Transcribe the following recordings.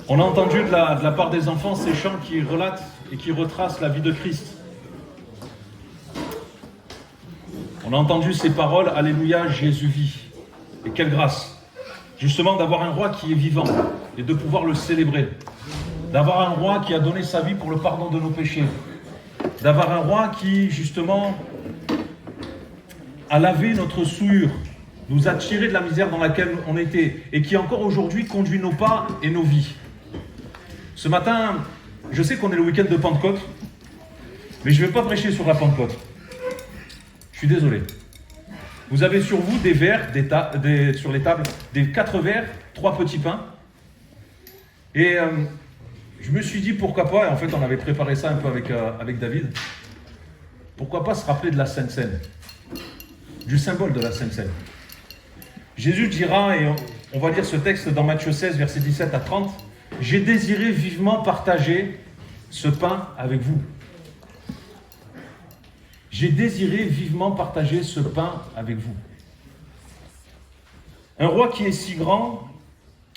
On a entendu de la part des enfants ces chants qui relatent et qui retracent la vie de Christ. On a entendu ces paroles, Alléluia, Jésus vit. Et quelle grâce, justement, d'avoir un roi qui est vivant et de pouvoir le célébrer. D'avoir un roi qui a donné sa vie pour le pardon de nos péchés. D'avoir un roi qui, justement, a lavé notre souillure, nous a tirés de la misère dans laquelle on était et qui encore aujourd'hui conduit nos pas et nos vies. Ce matin, je sais qu'on est le week-end de Pentecôte, mais je ne vais pas prêcher sur la Pentecôte. Je suis désolé. Vous avez sur vous des verres, sur les tables, des 4 verres, 3 petits pains. Et je me suis dit pourquoi pas, et en fait on avait préparé ça un peu avec David, pourquoi pas se rappeler de la Sainte Seine, du symbole de la Sainte Seine. Jésus dira, et on va lire ce texte dans Matthieu 16, versets 17 à 30, « J'ai désiré vivement partager ce pain avec vous. » J'ai désiré vivement partager ce pain avec vous. Un roi qui est si grand,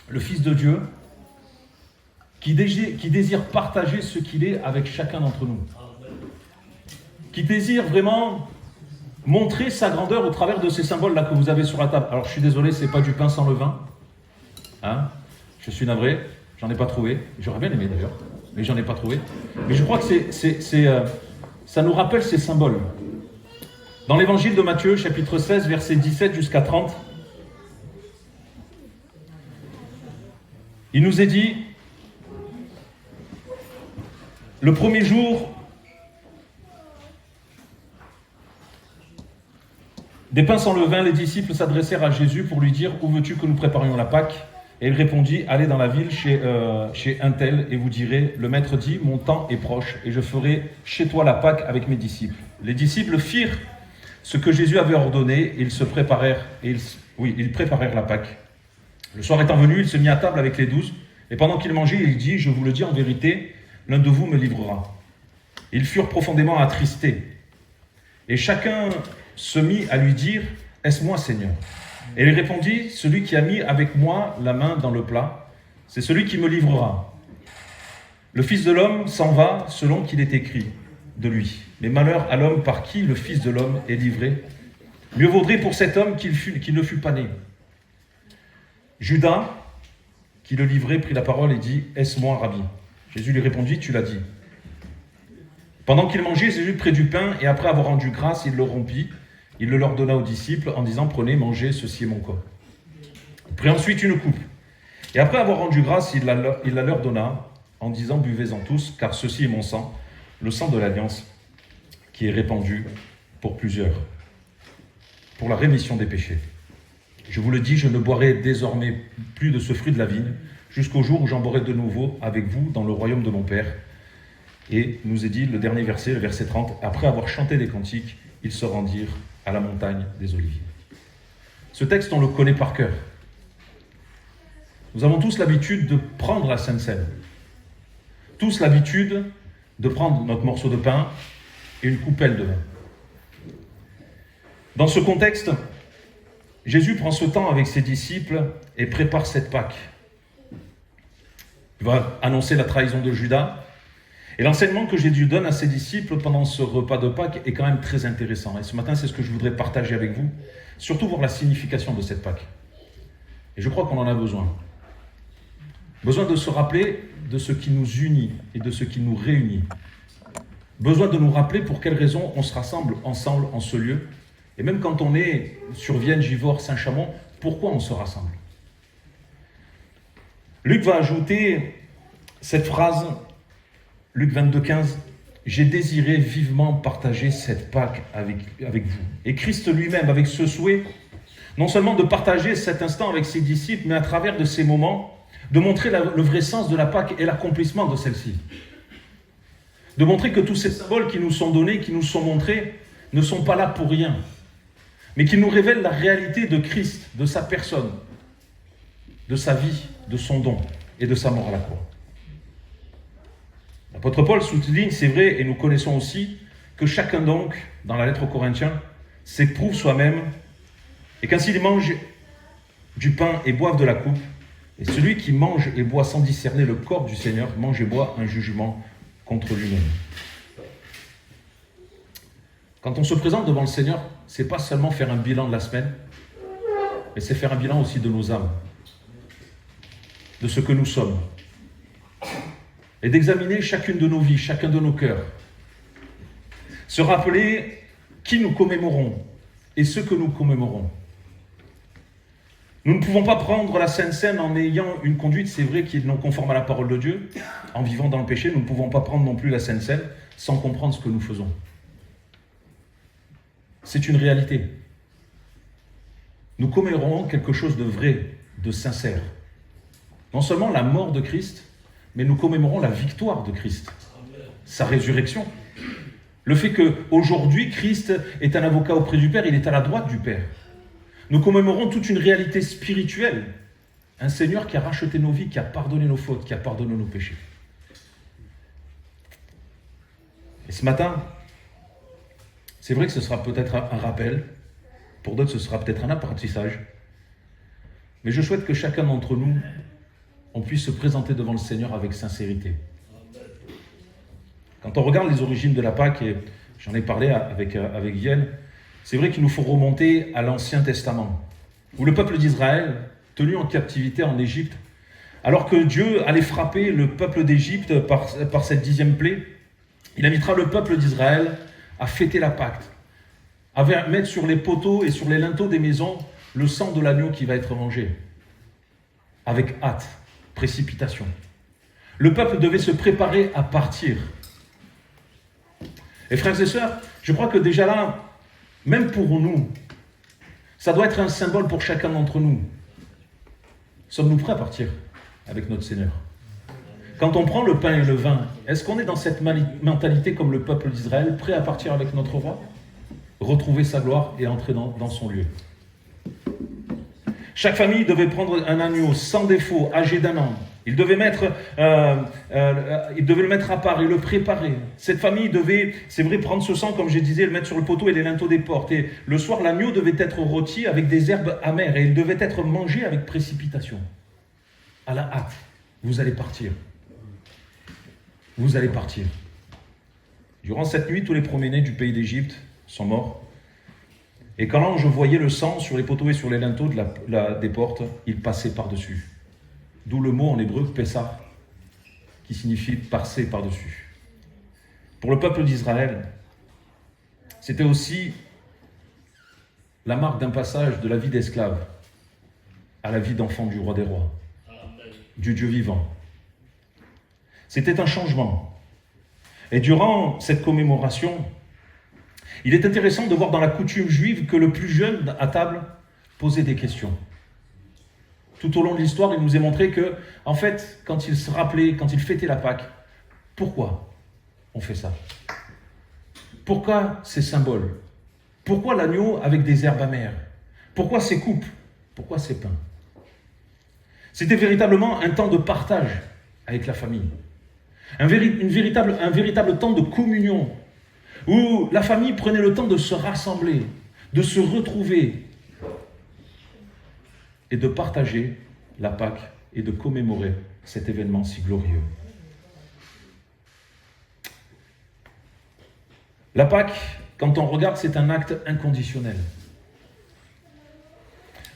le Fils de Dieu, qui désire partager ce qu'il est avec chacun d'entre nous. Qui désire vraiment montrer sa grandeur au travers de ces symboles-là que vous avez sur la table. Alors je suis désolé, c'est pas du pain sans levain. Hein? Je suis navré, j'en ai pas trouvé. J'aurais bien aimé d'ailleurs, mais j'en ai pas trouvé. Mais je crois que ça nous rappelle ces symboles. Dans l'évangile de Matthieu, chapitre 16, versets 17 jusqu'à 30, il nous est dit, le premier jour des pains sans levain, les disciples s'adressèrent à Jésus pour lui dire « Où veux-tu que nous préparions la Pâque ?» Et il répondit « Allez dans la ville chez un tel et vous direz « Le maître dit, mon temps est proche et je ferai chez toi la Pâque avec mes disciples. » Les disciples firent ce que Jésus avait ordonné et ils préparèrent la Pâque. Le soir étant venu, il se mit à table avec les 12 et pendant qu'il mangeait, il dit « Je vous le dis en vérité, l'un de vous me livrera. » Ils furent profondément attristés et chacun se mit à lui dire « Est-ce moi, Seigneur ?» Et il répondit « Celui qui a mis avec moi la main dans le plat, c'est celui qui me livrera. Le Fils de l'homme s'en va selon qu'il est écrit de lui. Mais malheur à l'homme par qui le Fils de l'homme est livré. Mieux vaudrait pour cet homme qu'il ne fût pas né. » Judas, qui le livrait, prit la parole et dit « Est-ce moi, Rabbi ?» Jésus lui répondit « Tu l'as dit. » Pendant qu'il mangeait, Jésus prit du pain et après avoir rendu grâce, il le rompit. Il le leur donna aux disciples en disant « Prenez, mangez, ceci est mon corps. » Il prit ensuite une coupe. Et après avoir rendu grâce, il la leur donna en disant « Buvez-en tous, car ceci est mon sang, le sang de l'alliance, qui est répandu pour plusieurs, pour la rémission des péchés. Je vous le dis, je ne boirai désormais plus de ce fruit de la vigne, jusqu'au jour où j'en boirai de nouveau avec vous dans le royaume de mon Père. » Et nous est dit le dernier verset, le verset 30, « Après avoir chanté des cantiques, ils se rendirent à la montagne des Oliviers. » Ce texte, on le connaît par cœur. Nous avons tous l'habitude de prendre la Sainte Seine. Tous l'habitude de prendre notre morceau de pain et une coupelle de vin. Dans ce contexte, Jésus prend ce temps avec ses disciples et prépare cette Pâque. Il va annoncer la trahison de Judas. Et l'enseignement que Jésus donne à ses disciples pendant ce repas de Pâques est quand même très intéressant. Et ce matin, c'est ce que je voudrais partager avec vous. Surtout voir la signification de cette Pâque. Et je crois qu'on en a besoin. Besoin de se rappeler de ce qui nous unit et de ce qui nous réunit. Besoin de nous rappeler pour quelles raisons on se rassemble ensemble en ce lieu. Et même quand on est sur Vienne, Givors, Saint-Chamond, pourquoi on se rassemble? Luc va ajouter cette phrase, Luc 22, 15, « J'ai désiré vivement partager cette Pâque avec vous. » Et Christ lui-même, avec ce souhait, non seulement de partager cet instant avec ses disciples, mais à travers de ces moments, de montrer le vrai sens de la Pâque et l'accomplissement de celle-ci. De montrer que tous ces symboles qui nous sont donnés, qui nous sont montrés, ne sont pas là pour rien, mais qui nous révèlent la réalité de Christ, de sa personne, de sa vie, de son don et de sa mort à la croix. L'apôtre Paul souligne, c'est vrai, et nous connaissons aussi, que chacun donc, dans la lettre aux Corinthiens, s'éprouve soi-même, et qu'ainsi ils mangent du pain et boivent de la coupe, Et celui qui mange et boit sans discerner le corps du Seigneur, mange et boit un jugement contre lui-même. Quand on se présente devant le Seigneur, c'est pas seulement faire un bilan de la semaine, mais c'est faire un bilan aussi de nos âmes, de ce que nous sommes, et d'examiner chacune de nos vies, chacun de nos cœurs. Se rappeler qui nous commémorons et ce que nous commémorons. Nous ne pouvons pas prendre la Sainte Seine en ayant une conduite, c'est vrai, qui est non conforme à la parole de Dieu, en vivant dans le péché. Nous ne pouvons pas prendre non plus la Sainte Seine sans comprendre ce que nous faisons. C'est une réalité. Nous commémorons quelque chose de vrai, de sincère. Non seulement la mort de Christ, mais nous commémorons la victoire de Christ, sa résurrection. Le fait qu'aujourd'hui, Christ est un avocat auprès du Père, il est à la droite du Père. Nous commémorons toute une réalité spirituelle. Un Seigneur qui a racheté nos vies, qui a pardonné nos fautes, qui a pardonné nos péchés. Et ce matin, c'est vrai que ce sera peut-être un rappel, pour d'autres ce sera peut-être un apprentissage, mais je souhaite que chacun d'entre nous, on puisse se présenter devant le Seigneur avec sincérité. Quand on regarde les origines de la Pâque, et j'en ai parlé avec Yael, c'est vrai qu'il nous faut remonter à l'Ancien Testament, où le peuple d'Israël, tenu en captivité en Égypte, alors que Dieu allait frapper le peuple d'Égypte par cette 10e plaie, il invitera le peuple d'Israël à fêter la Pâque, à mettre sur les poteaux et sur les linteaux des maisons le sang de l'agneau qui va être mangé, avec hâte, précipitation. Le peuple devait se préparer à partir. Et frères et sœurs, je crois que déjà là, même pour nous, ça doit être un symbole pour chacun d'entre nous. Sommes-nous prêts à partir avec notre Seigneur? Quand on prend le pain et le vin, est-ce qu'on est dans cette mentalité comme le peuple d'Israël, prêt à partir avec notre roi, retrouver sa gloire et entrer dans son lieu? Chaque famille devait prendre un agneau sans défaut, âgé d'1 an. Il devait le mettre à part et le préparer. Cette famille devait, c'est vrai, prendre ce sang, comme je disais, le mettre sur le poteau et les linteaux des portes. Et le soir, l'agneau devait être rôti avec des herbes amères et il devait être mangé avec précipitation. À la hâte, vous allez partir. Vous allez partir. Durant cette nuit, tous les premiers-nés du pays d'Égypte sont morts. Et quand l'ange voyait le sang sur les poteaux et sur les linteaux des portes, il passait par-dessus. D'où le mot en hébreu Pessah, qui signifie passer par-dessus. Pour le peuple d'Israël, c'était aussi la marque d'un passage de la vie d'esclave à la vie d'enfant du roi des rois, du Dieu vivant. C'était un changement. Et durant cette commémoration, il est intéressant de voir dans la coutume juive que le plus jeune à table posait des questions. Tout au long de l'histoire, il nous est montré que, en fait, quand il se rappelait, quand il fêtait la Pâque, pourquoi on fait ça? Pourquoi ces symboles? Pourquoi l'agneau avec des herbes amères? Pourquoi ces coupes? Pourquoi ces pains? C'était véritablement un temps de partage avec la famille. Un véritable temps de communion, où la famille prenait le temps de se rassembler, de se retrouver, et de partager la Pâque et de commémorer cet événement si glorieux. La Pâque, quand on regarde, c'est un acte inconditionnel.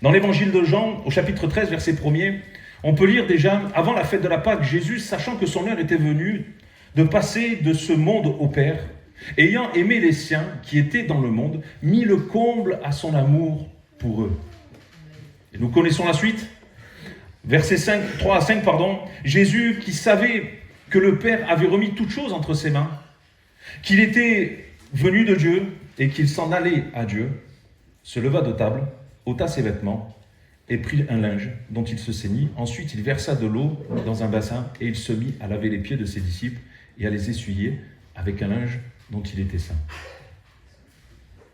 Dans l'évangile de Jean, au chapitre 13, verset 1er, on peut lire déjà, avant la fête de la Pâque, Jésus, sachant que son heure était venue de passer de ce monde au Père, ayant aimé les siens qui étaient dans le monde, mit le comble à son amour pour eux. Et nous connaissons la suite. Versets 3 à 5, Jésus, qui savait que le Père avait remis toutes choses entre ses mains, qu'il était venu de Dieu et qu'il s'en allait à Dieu, se leva de table, ôta ses vêtements et prit un linge dont il se ceignit. Ensuite, il versa de l'eau dans un bassin et il se mit à laver les pieds de ses disciples et à les essuyer avec un linge dont il était saint.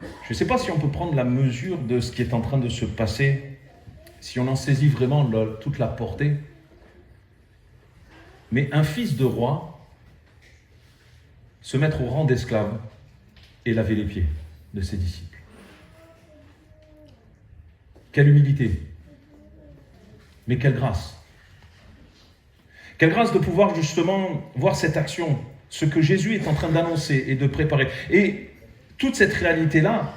Je ne sais pas si on peut prendre la mesure de ce qui est en train de se passer, si on en saisit vraiment toute la portée. Mais un fils de roi se mettre au rang d'esclave et laver les pieds de ses disciples. Quelle humilité, mais quelle grâce. Quelle grâce de pouvoir justement voir cette action, ce que Jésus est en train d'annoncer et de préparer. Et toute cette réalité-là,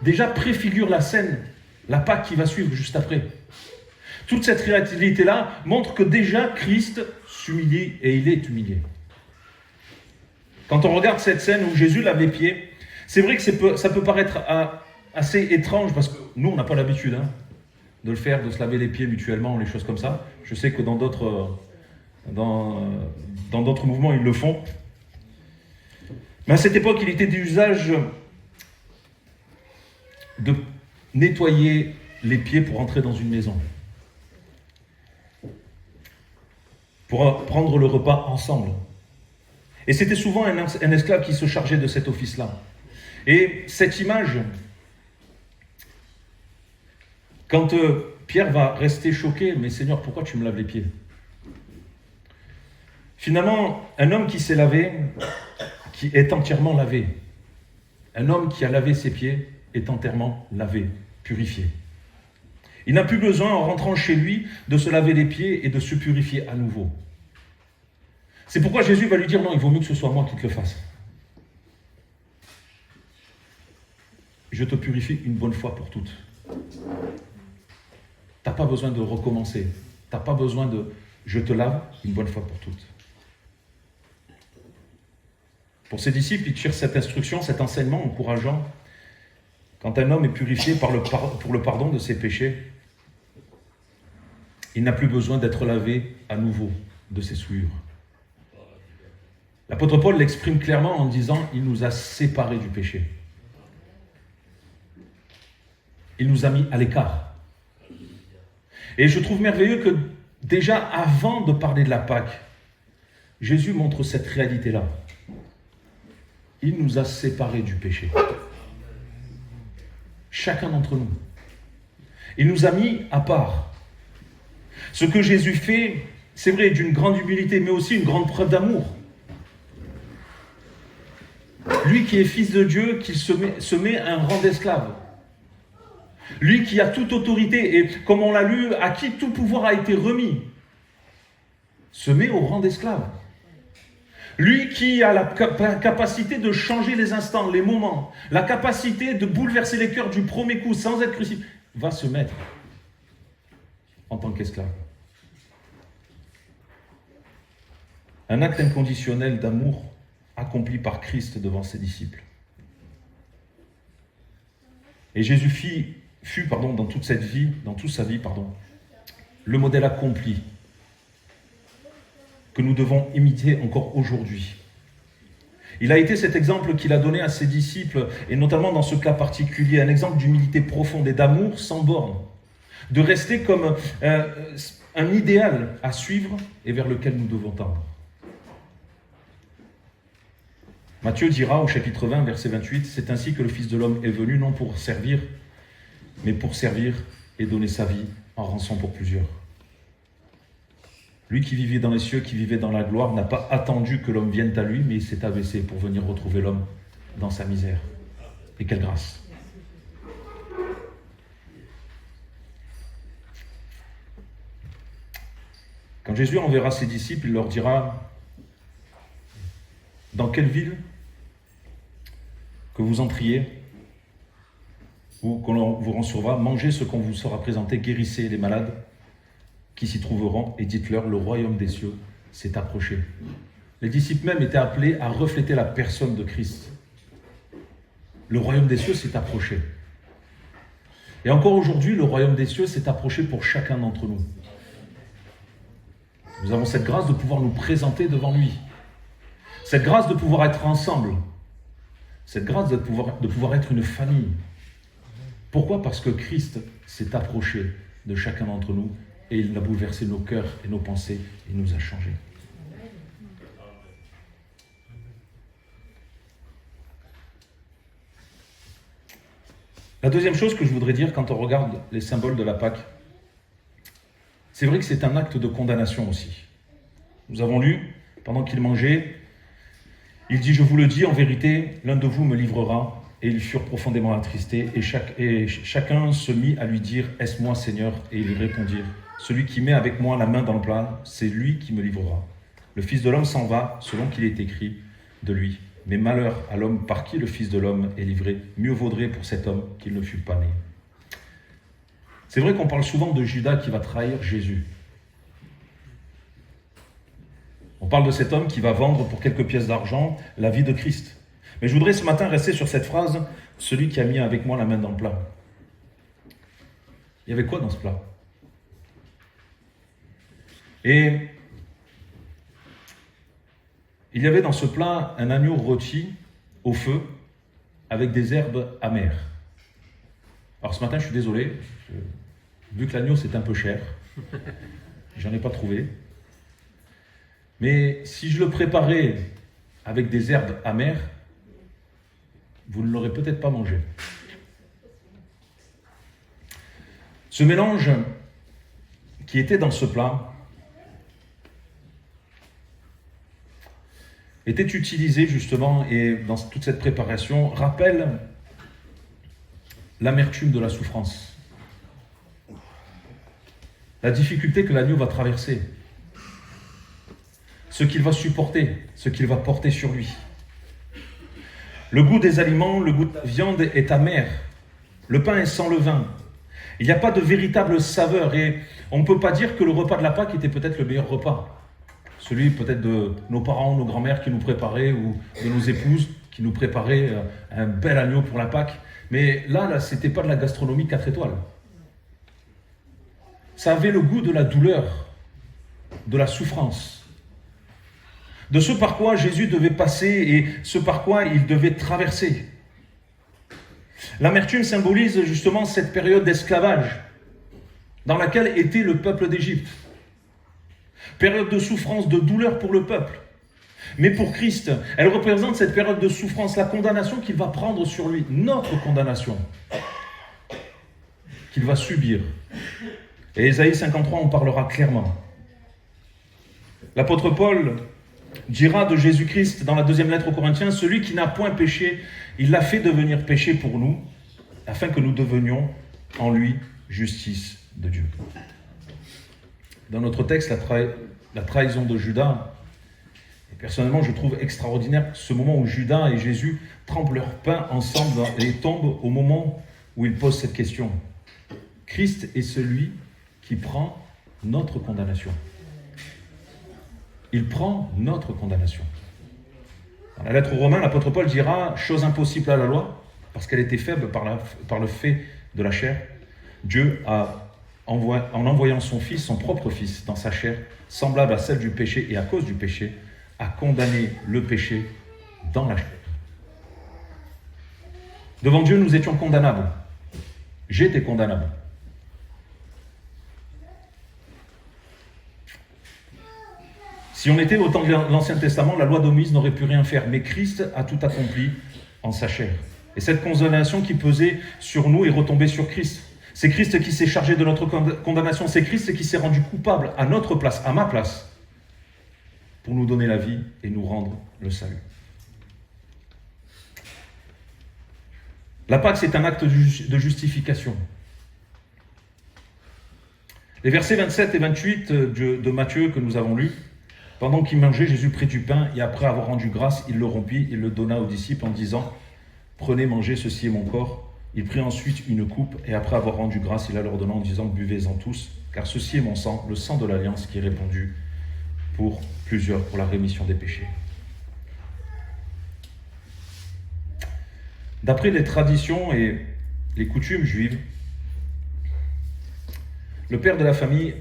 déjà préfigure la scène, la Pâque qui va suivre juste après. Toute cette réalité-là montre que déjà Christ s'humilie et il est humilié. Quand on regarde cette scène où Jésus lave les pieds, c'est vrai que ça peut paraître assez étrange parce que nous, on n'a pas l'habitude de le faire, de se laver les pieds mutuellement, les choses comme ça. Je sais que dans d'autres mouvements, ils le font. Mais à cette époque, il était d'usage de nettoyer les pieds pour entrer dans une maison. Pour prendre le repas ensemble. Et c'était souvent un esclave qui se chargeait de cet office-là. Et cette image, quand Pierre va rester choqué, « Mais Seigneur, pourquoi tu me laves les pieds ?» Finalement, un homme qui s'est lavé, qui est entièrement lavé. Un homme qui a lavé ses pieds est entièrement lavé, purifié. Il n'a plus besoin, en rentrant chez lui, de se laver les pieds et de se purifier à nouveau. C'est pourquoi Jésus va lui dire, non, il vaut mieux que ce soit moi qui te le fasse. Je te purifie une bonne fois pour toutes. Tu n'as pas besoin de recommencer. Tu n'as pas besoin de, je te lave une bonne fois pour toutes. Pour ses disciples, ils tirent cette instruction, cet enseignement encourageant. Quand un homme est purifié pour le pardon de ses péchés, il n'a plus besoin d'être lavé à nouveau de ses souillures. L'apôtre Paul l'exprime clairement en disant « Il nous a séparés du péché. Il nous a mis à l'écart. » Et je trouve merveilleux que déjà avant de parler de la Pâque, Jésus montre cette réalité-là. Il nous a séparés du péché. Chacun d'entre nous. Il nous a mis à part. Ce que Jésus fait, c'est vrai, d'une grande humilité, mais aussi une grande preuve d'amour. Lui qui est fils de Dieu, qui se met à un rang d'esclave. Lui qui a toute autorité, et comme on l'a lu, à qui tout pouvoir a été remis, se met au rang d'esclave. Lui qui a la capacité de changer les instants, les moments, la capacité de bouleverser les cœurs du premier coup sans être crucifié, va se mettre en tant qu'esclave. Un acte inconditionnel d'amour accompli par Christ devant ses disciples. Et Jésus fut dans toute cette vie, dans toute sa vie, le modèle accompli que nous devons imiter encore aujourd'hui. Il a été cet exemple qu'il a donné à ses disciples, et notamment dans ce cas particulier, un exemple d'humilité profonde et d'amour sans borne, de rester comme un idéal à suivre et vers lequel nous devons tendre. Matthieu dira au chapitre 20, verset 28, « C'est ainsi que le Fils de l'homme est venu, non pour servir, mais pour servir et donner sa vie en rançon pour plusieurs. » Lui qui vivait dans les cieux, qui vivait dans la gloire, n'a pas attendu que l'homme vienne à lui, mais il s'est abaissé pour venir retrouver l'homme dans sa misère. Et quelle grâce! Quand Jésus enverra ses disciples, il leur dira « Dans quelle ville que vous entriez ou qu'on vous recevra, mangez ce qu'on vous sera présenté, guérissez les malades qui s'y trouveront et dites-leur, le royaume des cieux s'est approché. » Les disciples même étaient appelés à refléter la personne de Christ. Le royaume des cieux s'est approché. Et encore aujourd'hui, le royaume des cieux s'est approché pour chacun d'entre nous. Nous avons cette grâce de pouvoir nous présenter devant lui. Cette grâce de pouvoir être ensemble. Cette grâce de pouvoir être une famille. Pourquoi ? Parce que Christ s'est approché de chacun d'entre nous et il a bouleversé nos cœurs et nos pensées et nous a changés. La deuxième chose que je voudrais dire quand on regarde les symboles de la Pâque, c'est vrai que c'est un acte de condamnation aussi. Nous avons lu, pendant qu'il mangeait, il dit « Je vous le dis, en vérité, l'un de vous me livrera. » Et ils furent profondément attristés, et chacun se mit à lui dire « Est-ce moi, Seigneur ?» Et ils répondirent Celui qui met avec moi la main dans le plat, c'est lui qui me livrera. Le Fils de l'homme s'en va, selon qu'il est écrit de lui. Mais malheur à l'homme par qui le Fils de l'homme est livré. Mieux vaudrait pour cet homme qu'il ne fût pas né. » C'est vrai qu'on parle souvent de Judas qui va trahir Jésus. On parle de cet homme qui va vendre pour quelques pièces d'argent la vie de Christ. Mais je voudrais ce matin rester sur cette phrase, « Celui qui a mis avec moi la main dans le plat ». Il y avait quoi dans ce plat? Et il y avait dans ce plat un agneau rôti au feu avec des herbes amères. Alors ce matin, je suis désolé, vu que l'agneau c'est un peu cher, j'en ai pas trouvé. Mais si je le préparais avec des herbes amères, vous ne l'aurez peut-être pas mangé. Ce mélange qui était dans ce plat était utilisé justement, et dans toute cette préparation, rappelle l'amertume de la souffrance. La difficulté que l'agneau va traverser. Ce qu'il va supporter, ce qu'il va porter sur lui. Le goût des aliments, le goût de la viande est amer. Le pain est sans levain. Il n'y a pas de véritable saveur et on ne peut pas dire que le repas de la Pâque était peut-être le meilleur repas. Celui peut-être de nos parents, nos grands-mères qui nous préparaient ou de nos épouses qui nous préparaient un bel agneau pour la Pâque. Mais là, c'était pas de la gastronomie 4 étoiles. Ça avait le goût de la douleur, de la souffrance, de ce par quoi Jésus devait passer et ce par quoi il devait traverser. L'amertume symbolise justement cette période d'esclavage dans laquelle était le peuple d'Égypte. Période de souffrance, de douleur pour le peuple. Mais pour Christ, elle représente cette période de souffrance, la condamnation qu'il va prendre sur lui, notre condamnation, qu'il va subir. Et Ésaïe 53 en parlera clairement. L'apôtre Paul dira de Jésus-Christ dans la 2e lettre aux Corinthiens, « Celui qui n'a point péché, il l'a fait devenir péché pour nous, afin que nous devenions en lui justice de Dieu. » Dans notre texte, la trahison de Judas, et personnellement je trouve extraordinaire ce moment où Judas et Jésus trempent leur pain ensemble et tombent au moment où ils posent cette question. Christ est celui qui prend notre condamnation. Il prend notre condamnation. Dans la lettre aux Romains, l'apôtre Paul dira « Chose impossible à la loi, parce qu'elle était faible par le fait de la chair, Dieu a, en envoyant son Fils, son propre Fils, dans sa chair, semblable à celle du péché et à cause du péché, a condamné le péché dans la chair. » Devant Dieu, nous étions condamnables. J'étais condamnable. Si on était au temps de l'Ancien Testament, la loi de Moïse n'aurait pu rien faire. Mais Christ a tout accompli en sa chair. Et cette condamnation qui pesait sur nous est retombée sur Christ. C'est Christ qui s'est chargé de notre condamnation. C'est Christ qui s'est rendu coupable à notre place, à ma place, pour nous donner la vie et nous rendre le salut. La Pâque, c'est un acte de justification. Les versets 27 et 28 de Matthieu que nous avons lus, pendant qu'il mangeait, Jésus prit du pain et après avoir rendu grâce, il le rompit et le donna aux disciples en disant « Prenez, mangez, ceci est mon corps ». Il prit ensuite une coupe et après avoir rendu grâce, il la leur donna en disant « Buvez-en tous, car ceci est mon sang, le sang de l'alliance qui est répandu pour plusieurs pour la rémission des péchés. » D'après les traditions et les coutumes juives, le père de la famille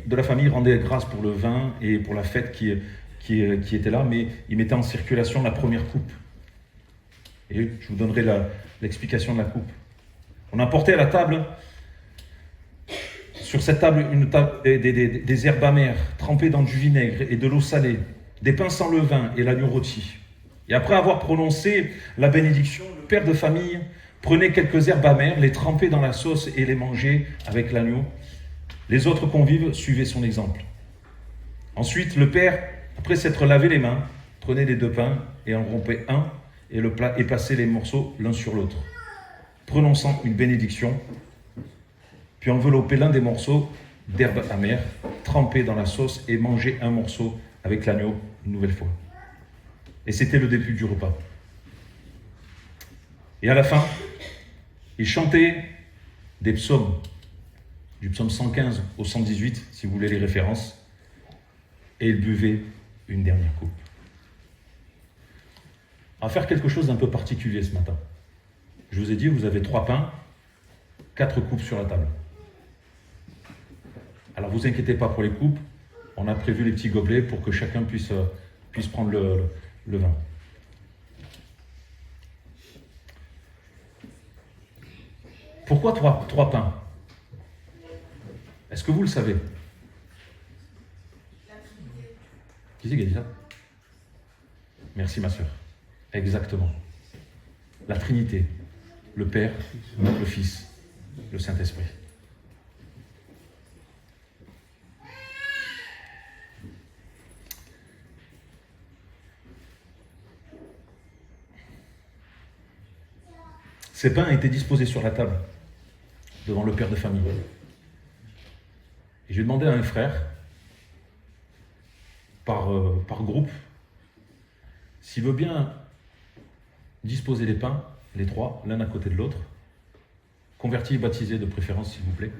rendait grâce pour le vin et pour la fête qui était là, mais il mettait en circulation la première coupe. Et je vous donnerai l'explication de la coupe. On apportait à la table, sur cette table, des herbes amères trempées dans du vinaigre et de l'eau salée, des pains sans levain et l'agneau rôti. Et après avoir prononcé la bénédiction, le père de famille prenait quelques herbes amères, les trempait dans la sauce et les mangeait avec l'agneau. Les autres convives suivaient son exemple. Ensuite, le père, après s'être lavé les mains, prenait les 2 pains et en rompait un et passait les morceaux l'un sur l'autre, prononçant une bénédiction, puis enveloppait l'un des morceaux d'herbe amère, trempée dans la sauce, et mangeait un morceau avec l'agneau une nouvelle fois. Et c'était le début du repas. Et à la fin, il chantait des psaumes, du psaume 115 au 118, si vous voulez les références, et il buvait une dernière coupe. On va faire quelque chose d'un peu particulier ce matin. Je vous ai dit, vous avez 3 pains, 4 coupes sur la table. Alors vous inquiétez pas pour les coupes, on a prévu les petits gobelets pour que chacun puisse prendre le vin. Pourquoi 3 pains? Est-ce que vous le savez? Qui c'est qui a dit ça? Merci ma soeur. Exactement. La Trinité, le Père, le Fils, le Saint-Esprit. Ces pains étaient disposés sur la table, devant le père de famille. Et j'ai demandé à un frère, par groupe, s'il veut bien disposer les pains, les 3, l'un à côté de l'autre, convertis et baptisés de préférence, s'il vous plaît.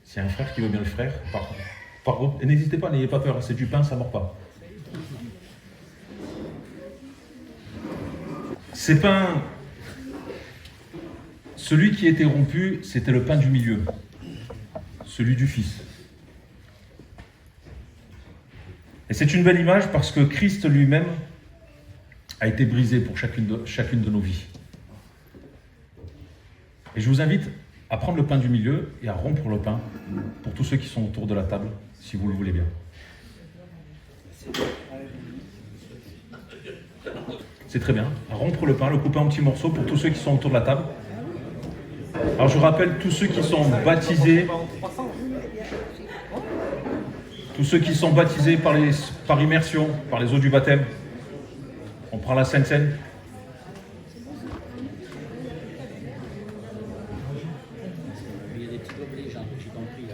S'il y a un frère qui veut bien le faire, par groupe, et n'hésitez pas, n'ayez pas peur, c'est du pain, ça ne mord pas. Ces pains, celui qui était rompu, c'était le pain du milieu, celui du Fils. Et c'est une belle image parce que Christ lui-même a été brisé pour chacune de nos vies. Et je vous invite à prendre le pain du milieu et à rompre le pain pour tous ceux qui sont autour de la table, si vous le voulez bien. C'est très bien. À rompre le pain, le couper en petits morceaux pour tous ceux qui sont autour de la table. Alors je rappelle tous ceux qui sont baptisés, par immersion, par les eaux du baptême. On prend la Sainte Seine. Il y a des petits gobelets, j'ai compris.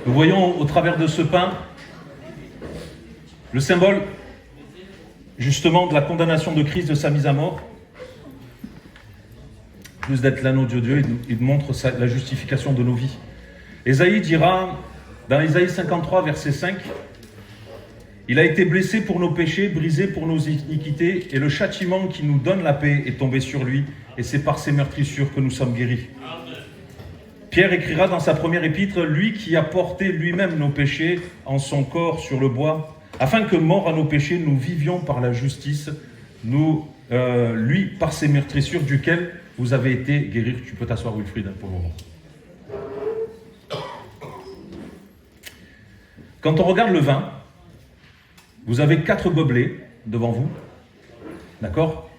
Nous voyons au travers de ce pain le symbole justement de la condamnation de Christ, de sa mise à mort. Plus d'être l'anneau de Dieu, il montre la justification de nos vies. Ésaïe dira, dans Ésaïe 53, verset 5, « Il a été blessé pour nos péchés, brisé pour nos iniquités, et le châtiment qui nous donne la paix est tombé sur lui, et c'est par ses meurtrissures que nous sommes guéris. » Pierre écrira dans sa première épître, « Lui qui a porté lui-même nos péchés en son corps sur le bois, afin que, morts à nos péchés, nous vivions par la justice, lui, par ses meurtrissures, duquel vous avez été guéris. » Tu peux t'asseoir, Wilfried, pour le moment. Quand on regarde le vin, vous avez 4 gobelets devant vous, d'accord?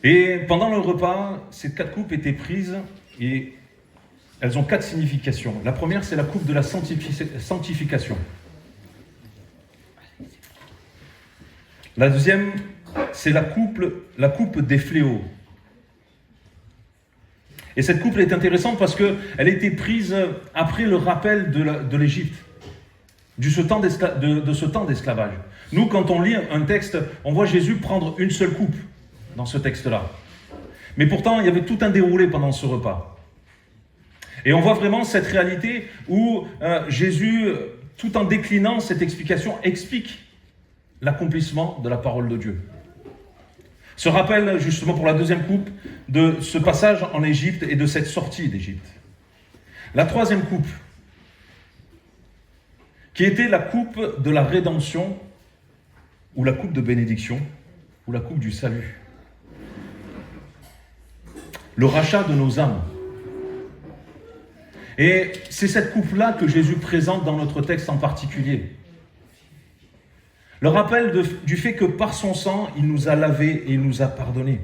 Et pendant le repas, ces 4 coupes étaient prises et elles ont 4 significations. La première, c'est la coupe de la sanctification. La deuxième, c'est la coupe des fléaux. Et cette coupe est intéressante parce qu'elle a été prise après le rappel de l'Égypte, de ce temps d'esclavage. Nous, quand on lit un texte, on voit Jésus prendre une seule coupe dans ce texte-là. Mais pourtant, il y avait tout un déroulé pendant ce repas. Et on voit vraiment cette réalité où Jésus, tout en déclinant cette explication, explique l'accomplissement de la parole de Dieu. Se rappelle justement pour la deuxième coupe de ce passage en Égypte et de cette sortie d'Égypte. La troisième coupe, qui était la coupe de la rédemption, ou la coupe de bénédiction, ou la coupe du salut. Le rachat de nos âmes. Et c'est cette coupe-là que Jésus présente dans notre texte en particulier. Le rappel du fait que par son sang, il nous a lavés et il nous a pardonnés.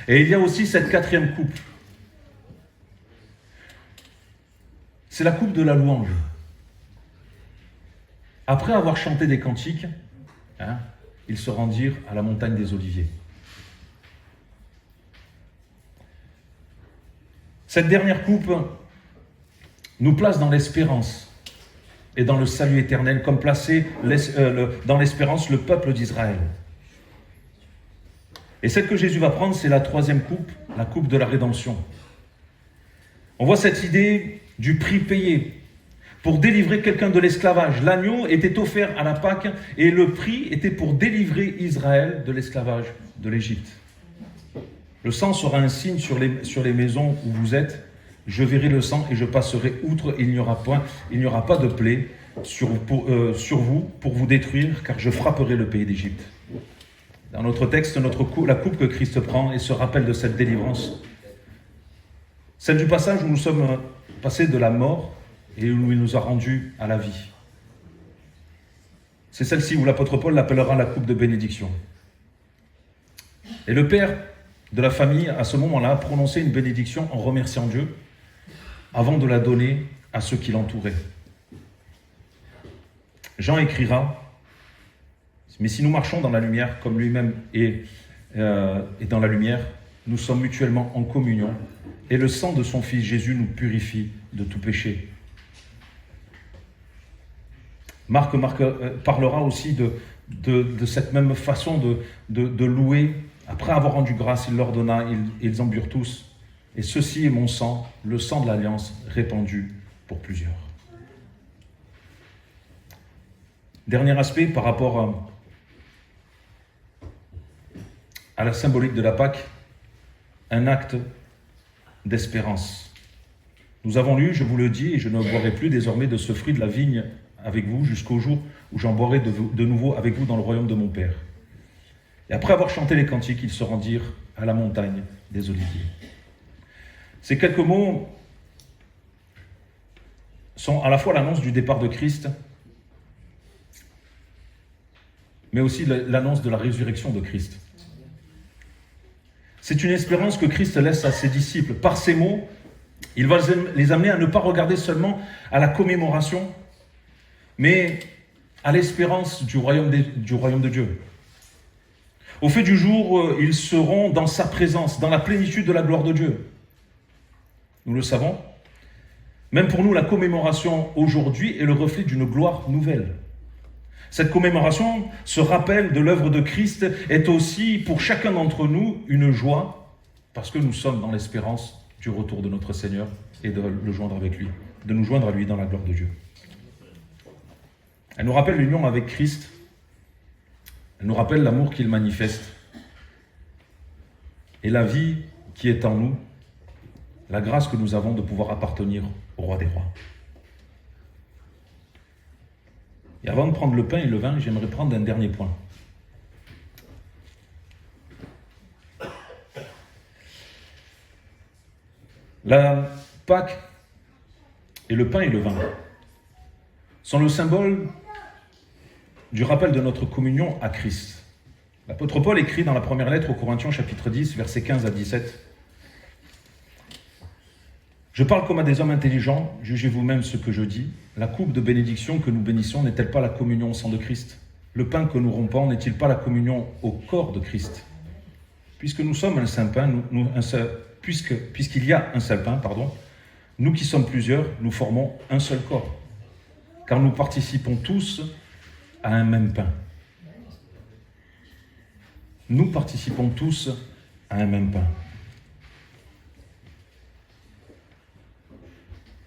Et il y a aussi cette 4e coupe. c'est la coupe de la louange. Après avoir chanté des cantiques, ils se rendirent à la montagne des Oliviers. Cette dernière coupe nous place dans l'espérance et dans le salut éternel, comme placé dans l'espérance le peuple d'Israël. Et celle que Jésus va prendre, c'est la troisième coupe, la coupe de la rédemption. On voit cette idée du prix payé pour délivrer quelqu'un de l'esclavage. L'agneau était offert à la Pâque et le prix était pour délivrer Israël de l'esclavage de l'Égypte. Le sang sera un signe sur les maisons où vous êtes. Je verrai le sang et je passerai outre. Il n'y aura pas de plaie sur vous pour vous détruire, car je frapperai le pays d'Égypte. Dans notre texte, la coupe que Christ prend et se rappelle de cette délivrance, celle du passage où nous sommes passés de la mort et où il nous a rendus à la vie. C'est celle-ci où l'apôtre Paul l'appellera la coupe de bénédiction. Et le père de la famille, à ce moment-là, a prononcé une bénédiction en remerciant Dieu avant de la donner à ceux qui l'entouraient. Jean écrira: mais si nous marchons dans la lumière, comme lui-même est dans la lumière, nous sommes mutuellement en communion, et le sang de son Fils Jésus nous purifie de tout péché. Marc parlera aussi de cette même façon de louer. Après avoir rendu grâce, il leur donna, ils en burent tous. Et ceci est mon sang, le sang de l'alliance, répandu pour plusieurs. Dernier aspect par rapport à la symbolique de la Pâque, un acte d'espérance. Nous avons lu, je vous le dis, et je ne boirai plus désormais de ce fruit de la vigne avec vous jusqu'au jour où j'en boirai de nouveau avec vous dans le royaume de mon Père. Et après avoir chanté les cantiques, ils se rendirent à la montagne des Oliviers. Ces quelques mots sont à la fois l'annonce du départ de Christ, mais aussi l'annonce de la résurrection de Christ. C'est une espérance que Christ laisse à ses disciples. Par ces mots, il va les amener à ne pas regarder seulement à la commémoration, mais à l'espérance du royaume de Dieu. Au fait du jour, ils seront dans sa présence, dans la plénitude de la gloire de Dieu. Nous le savons. Même pour nous, la commémoration aujourd'hui est le reflet d'une gloire nouvelle. Cette commémoration, ce rappel de l'œuvre de Christ, est aussi pour chacun d'entre nous une joie, parce que nous sommes dans l'espérance du retour de notre Seigneur et de le joindre avec lui, de nous joindre à lui dans la gloire de Dieu. Elle nous rappelle l'union avec Christ. Elle nous rappelle l'amour qu'il manifeste et la vie qui est en nous, la grâce que nous avons de pouvoir appartenir au Roi des Rois. Et avant de prendre le pain et le vin, j'aimerais prendre un dernier point. La Pâque et le pain et le vin sont le symbole du rappel de notre communion à Christ. L'apôtre Paul écrit dans la première lettre aux Corinthiens, chapitre 10, versets 15 à 17. « Je parle comme à des hommes intelligents, jugez vous-même ce que je dis. La coupe de bénédiction que nous bénissons n'est-elle pas la communion au sang de Christ? Le pain que nous rompons n'est-il pas la communion au corps de Christ? Puisque nous sommes un saint pain, puisqu'il y a un seul pain, nous qui sommes plusieurs, nous formons un seul corps. Car nous participons tous à un même pain. Nous participons tous à un même pain. »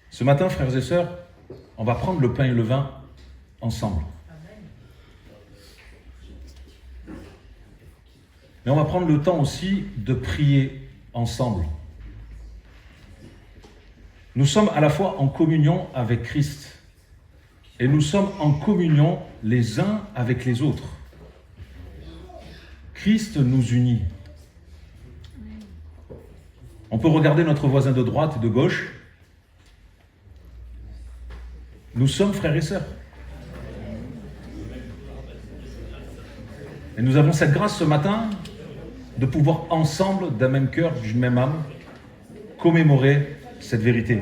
Ce matin, frères et sœurs, on va prendre le pain et le vin ensemble. Mais on va prendre le temps aussi de prier ensemble. Nous sommes à la fois en communion avec Christ et nous sommes en communion les uns avec les autres. Christ nous unit. On peut regarder notre voisin de droite et de gauche. Nous sommes frères et sœurs. Et nous avons cette grâce ce matin de pouvoir ensemble, d'un même cœur, d'une même âme, commémorer cette vérité.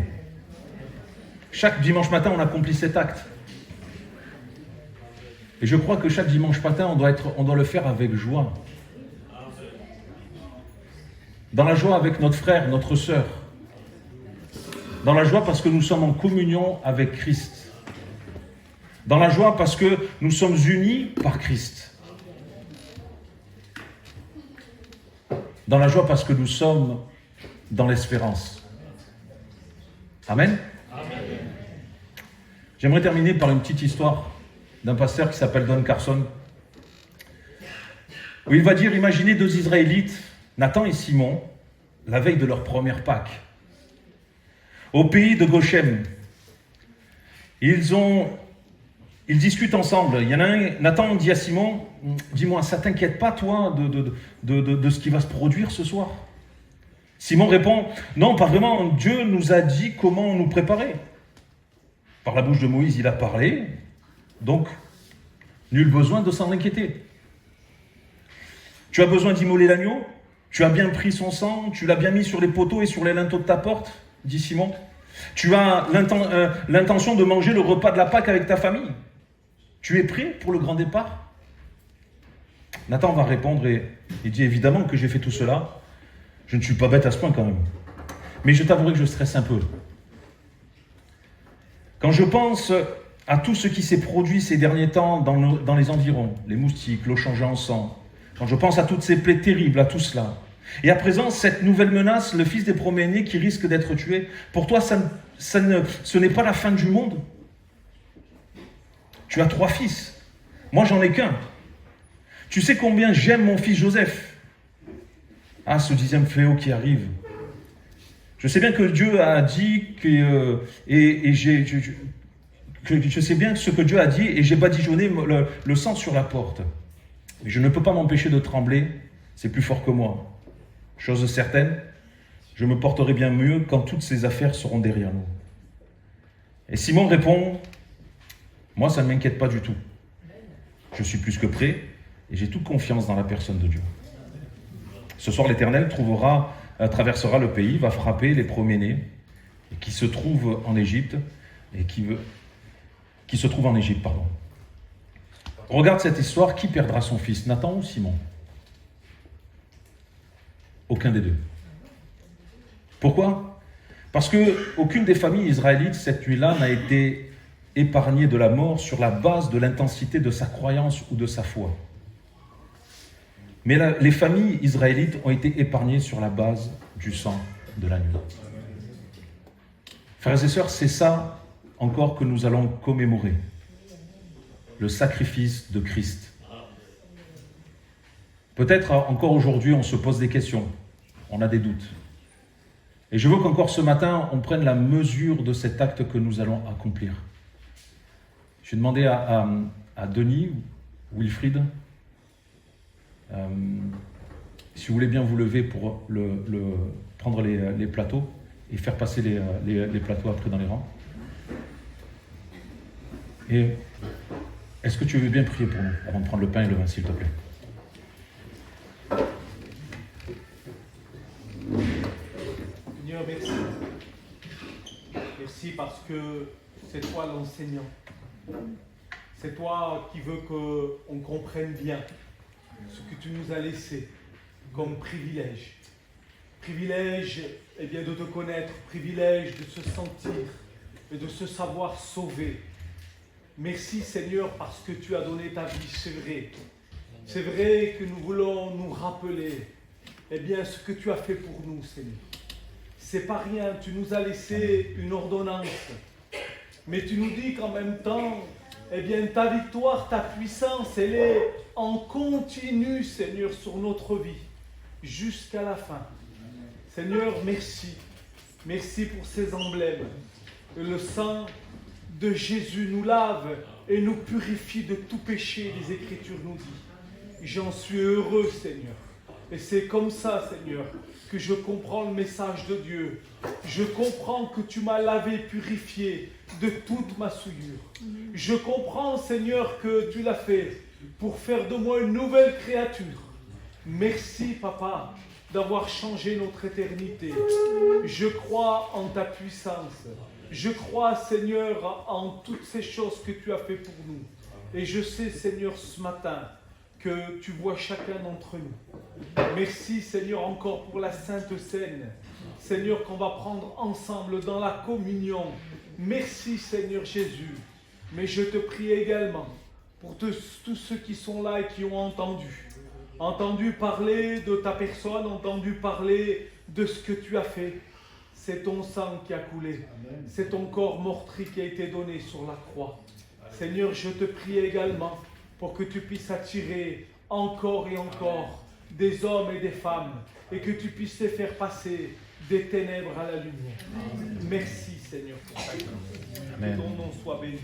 chaque dimanche matin, on accomplit cet acte. Et je crois que chaque dimanche matin, on doit le faire avec joie. Dans la joie avec notre frère, notre sœur. Dans la joie parce que nous sommes en communion avec Christ. Dans la joie parce que nous sommes unis par Christ. Dans la joie parce que nous sommes dans l'espérance. Amen. Amen. J'aimerais terminer par une petite histoire d'un pasteur qui s'appelle Don Carson, où il va dire, imaginez deux Israélites, Nathan et Simon, la veille de leur première Pâque, au pays de Goshen. Ils discutent ensemble. Il y en a un, Nathan dit à Simon, dis-moi, ça t'inquiète pas toi de ce qui va se produire ce soir? Simon répond, non, pas vraiment, Dieu nous a dit comment nous préparer. Par la bouche de Moïse, il a parlé, donc nul besoin de s'en inquiéter. Tu as besoin d'immoler l'agneau? Tu as bien pris son sang? Tu l'as bien mis sur les poteaux et sur les linteaux de ta porte? Dit Simon. Tu as l'intention de manger le repas de la Pâque avec ta famille? Tu es prêt pour le grand départ? Nathan va répondre et dit, évidemment que j'ai fait tout cela. Je ne suis pas bête à ce point quand même. Mais je t'avouerai que je stresse un peu. Quand je pense à tout ce qui s'est produit ces derniers temps dans les environs, les moustiques, l'eau changée en sang, quand je pense à toutes ces plaies terribles, à tout cela, et à présent, cette nouvelle menace, le fils des premiers-nés qui risque d'être tué, pour toi, ce n'est pas la fin du monde. Tu as 3 fils. Moi, j'en ai qu'un. Tu sais combien j'aime mon fils Joseph. Ah, ce 10e fléau qui arrive. Je sais bien que Dieu a dit que je sais bien ce que Dieu a dit et j'ai badigeonné le sang sur la porte. Mais je ne peux pas m'empêcher de trembler, c'est plus fort que moi. Chose certaine, je me porterai bien mieux quand toutes ces affaires seront derrière nous. Et Simon répond, moi ça ne m'inquiète pas du tout. Je suis plus que prêt et j'ai toute confiance dans la personne de Dieu. Ce soir l'Éternel traversera le pays, va frapper les premiers-nés qui se trouvent en Égypte et qui se trouvent en Égypte, pardon. Regarde cette histoire, qui perdra son fils, Nathan ou Simon? Aucun des deux. Pourquoi? Parce qu'aucune des familles israélites, cette nuit-là, n'a été épargnée de la mort sur la base de l'intensité de sa croyance ou de sa foi. Mais les familles israélites ont été épargnées sur la base du sang de l'agneau. Frères et sœurs, c'est ça encore que nous allons commémorer. Le sacrifice de Christ. Peut-être encore aujourd'hui, on se pose des questions, on a des doutes. Et je veux qu'encore ce matin, on prenne la mesure de cet acte que nous allons accomplir. Je vais demander à Denis, Wilfried, si vous voulez bien vous lever pour prendre les plateaux et faire passer les plateaux après dans les rangs. Et est-ce que tu veux bien prier pour nous avant de prendre le pain et le vin, s'il te plaît? Seigneur, merci. Merci parce que c'est toi l'enseignant. C'est toi qui veux qu'on comprenne bien ce que tu nous as laissé comme privilège. Privilège, eh bien, de te connaître, privilège de se sentir et de se savoir sauvé. Merci Seigneur parce que tu as donné ta vie, c'est vrai. C'est vrai que nous voulons nous rappeler eh bien, ce que tu as fait pour nous, Seigneur. C'est pas rien, tu nous as laissé une ordonnance. Mais tu nous dis qu'en même temps, eh bien, ta victoire, ta puissance, elle est en continu, Seigneur, sur notre vie, jusqu'à la fin. Seigneur, merci. Merci pour ces emblèmes. Le sang de Jésus nous lave et nous purifie de tout péché, les Écritures nous disent. J'en suis heureux, Seigneur. Et c'est comme ça, Seigneur, que je comprends le message de Dieu. Je comprends que tu m'as lavé, purifié de toute ma souillure. Je comprends, Seigneur, que tu l'as fait pour faire de moi une nouvelle créature. Merci, Papa, d'avoir changé notre éternité. Je crois en ta puissance. Je crois, Seigneur, en toutes ces choses que tu as fait pour nous. Et je sais, Seigneur, ce matin, que tu vois chacun d'entre nous. Merci, Seigneur, encore pour la Sainte Seine. Seigneur, qu'on va prendre ensemble dans la communion. Merci, Seigneur Jésus. Mais je te prie également pour tous ceux qui sont là et qui ont entendu parler de ta personne, entendu parler de ce que tu as fait. C'est ton sang qui a coulé. C'est ton corps meurtri qui a été donné sur la croix. Seigneur, je te prie également pour que tu puisses attirer encore et encore des hommes et des femmes et que tu puisses les faire passer des ténèbres à la lumière. Merci, Seigneur, pour ça. Que ton nom soit béni.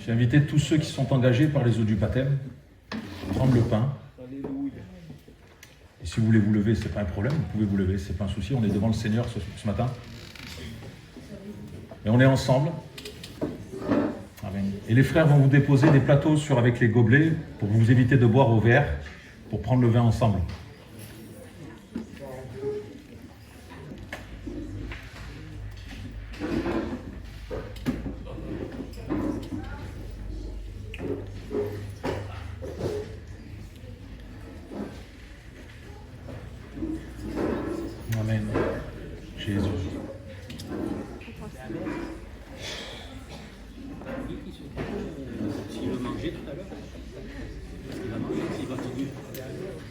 J'ai invité tous ceux qui sont engagés par les eaux du baptême à prendre le pain. Alléluia. Et si vous voulez vous lever, ce n'est pas un problème, vous pouvez vous lever, ce n'est pas un souci. On est devant le Seigneur ce matin. Et on est ensemble. Amen. Et les frères vont vous déposer des plateaux avec les gobelets pour vous éviter de boire au verre, pour prendre le vin ensemble. Amen. Jésus. S'il veut manger tout à l'heure, il va manger, s'il va tenir.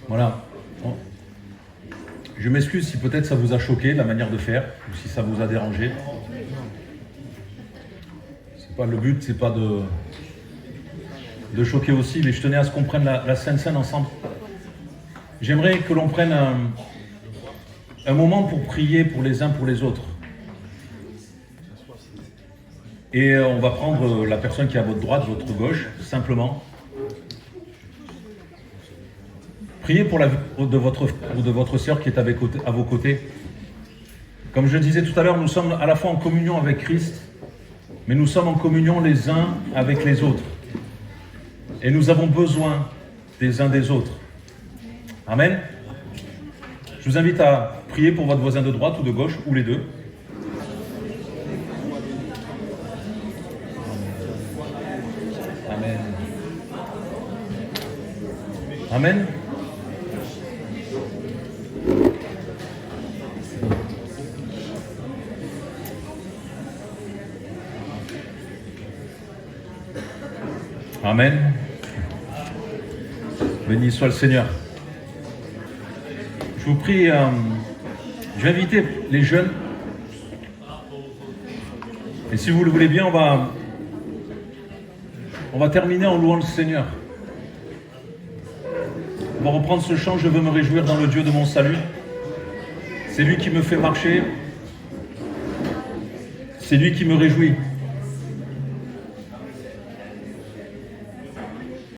Voilà. Bon. Je m'excuse si peut-être ça vous a choqué, la manière de faire, ou si ça vous a dérangé. C'est pas le but, c'est pas de choquer aussi, mais je tenais à ce qu'on prenne la Sainte Seine ensemble. J'aimerais que l'on prenne un moment pour prier pour les uns pour les autres. Et on va prendre la personne qui est à votre droite, votre gauche, simplement. Priez pour la vie de votre frère ou de votre sœur qui est à vos côtés. Comme je le disais tout à l'heure, nous sommes à la fois en communion avec Christ, mais nous sommes en communion les uns avec les autres. Et nous avons besoin des uns des autres. Amen. Je vous invite à prier pour votre voisin de droite ou de gauche, ou les deux. Amen. Amen. Amen. Béni soit le Seigneur. Je vous prie, je vais inviter les jeunes. Et si vous le voulez bien, on va terminer en louant le Seigneur. On va reprendre ce chant, je veux me réjouir dans le Dieu de mon salut. C'est lui qui me fait marcher. C'est lui qui me réjouit.